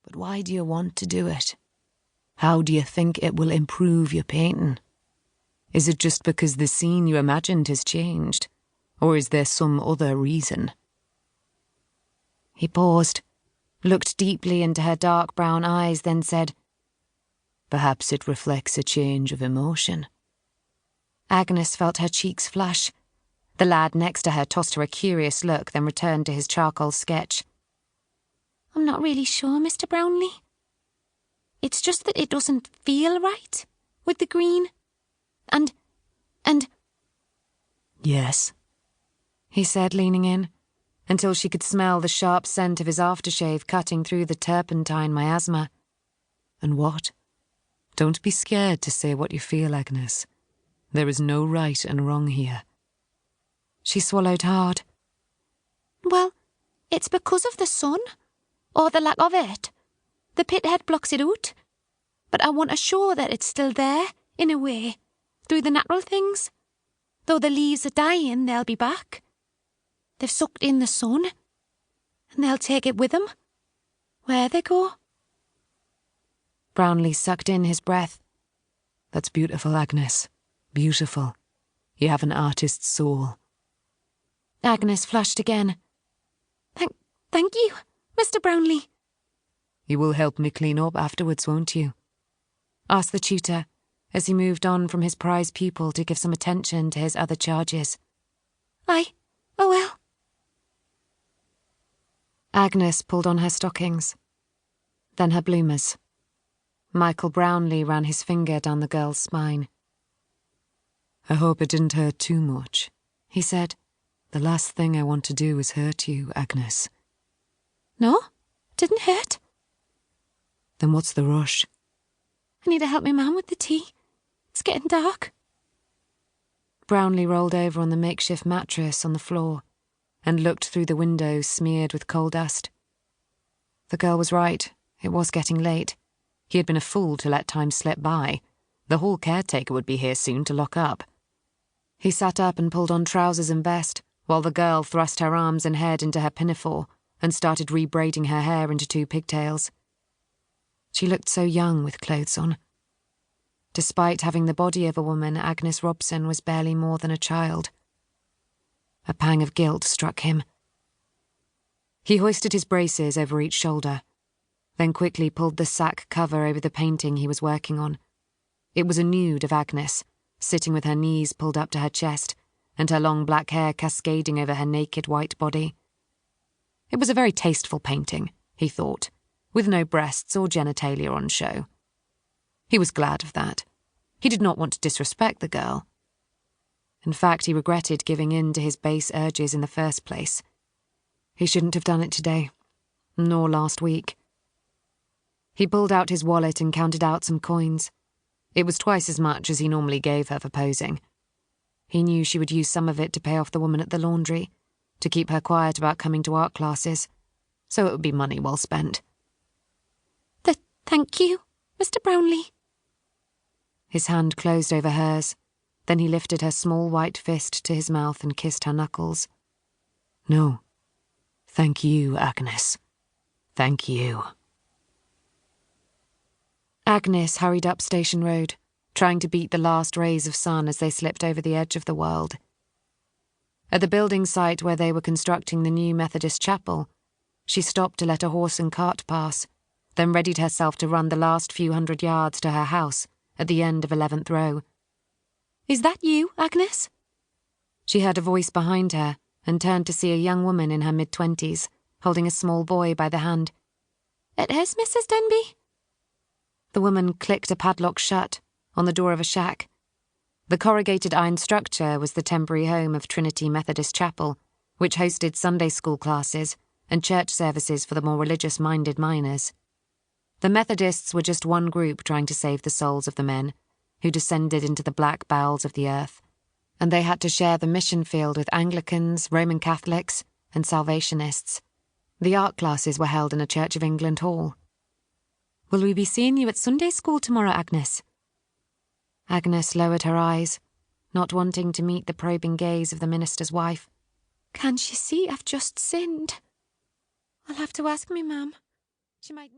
But why do you want to do it? How do you think it will improve your painting? Is it just because the scene you imagined has changed? Or is there some other reason? He paused, looked deeply into her dark brown eyes, then said, Perhaps it reflects a change of emotion. Agnes felt her cheeks flush. The lad next to her tossed her a curious look, then returned to his charcoal sketch. I'm not really sure, Mr. Brownlee. It's just that it doesn't feel right with the green. And... Yes, he said, leaning in, until she could smell the sharp scent of his aftershave cutting through the turpentine miasma. And what? Don't be scared to say what you feel, Agnes. There is no right and wrong here. She swallowed hard. Well, it's because of the sun, or the lack of it. The pithead blocks it out. But I want to show that it's still there, in a way, through the natural things. Though the leaves are dying, they'll be back. They've sucked in the sun, and they'll take it with them, where they go. Brownlee sucked in his breath. That's beautiful, Agnes. Beautiful. You have an artist's soul. Agnes flushed again. Thank you, Mr. Brownlee. You will help me clean up afterwards, won't you? Asked the tutor, as he moved on from his prize pupil to give some attention to his other charges. Oh well. Agnes pulled on her stockings, then her bloomers. Michael Brownlee ran his finger down the girl's spine. I hope it didn't hurt too much, he said. The last thing I want to do is hurt you, Agnes. No, didn't hurt. Then what's the rush? I need to help my mum with the tea. It's getting dark. Brownlee rolled over on the makeshift mattress on the floor and looked through the window smeared with coal dust. The girl was right. It was getting late. He had been a fool to let time slip by. The hall caretaker would be here soon to lock up. He sat up and pulled on trousers and vest, while the girl thrust her arms and head into her pinafore and started rebraiding her hair into 2 pigtails. She looked so young with clothes on. Despite having the body of a woman, Agnes Robson was barely more than a child. A pang of guilt struck him. He hoisted his braces over each shoulder, then quickly pulled the sack cover over the painting he was working on. It was a nude of Agnes, sitting with her knees pulled up to her chest and her long black hair cascading over her naked white body. It was a very tasteful painting, he thought, with no breasts or genitalia on show. He was glad of that. He did not want to disrespect the girl. In fact, he regretted giving in to his base urges in the first place. He shouldn't have done it today, nor last week. He pulled out his wallet and counted out some coins. It was twice as much as he normally gave her for posing. He knew she would use some of it to pay off the woman at the laundry, to keep her quiet about coming to art classes, so it would be money well spent. Thank you, Mr. Brownlee. His hand closed over hers. Then he lifted her small white fist to his mouth and kissed her knuckles. No. Thank you, Agnes. Thank you. Agnes hurried up Station Road, trying to beat the last rays of sun as they slipped over the edge of the world. At the building site where they were constructing the new Methodist chapel, she stopped to let a horse and cart pass, then readied herself to run the last few hundred yards to her house at the end of 11th Row. Is that you, Agnes? She heard a voice behind her and turned to see a young woman in her mid-20s, holding a small boy by the hand. It is Mrs. Denby. The woman clicked a padlock shut on the door of a shack. The corrugated iron structure was the temporary home of Trinity Methodist Chapel, which hosted Sunday school classes and church services for the more religious-minded miners. The Methodists were just one group trying to save the souls of the men who descended into the black bowels of the earth, and they had to share the mission field with Anglicans, Roman Catholics, and Salvationists. The art classes were held in a Church of England hall. Will we be seeing you at Sunday school tomorrow, Agnes? Agnes lowered her eyes, not wanting to meet the probing gaze of the minister's wife. Can't you see I've just sinned? I'll have to ask me, ma'am. She might need...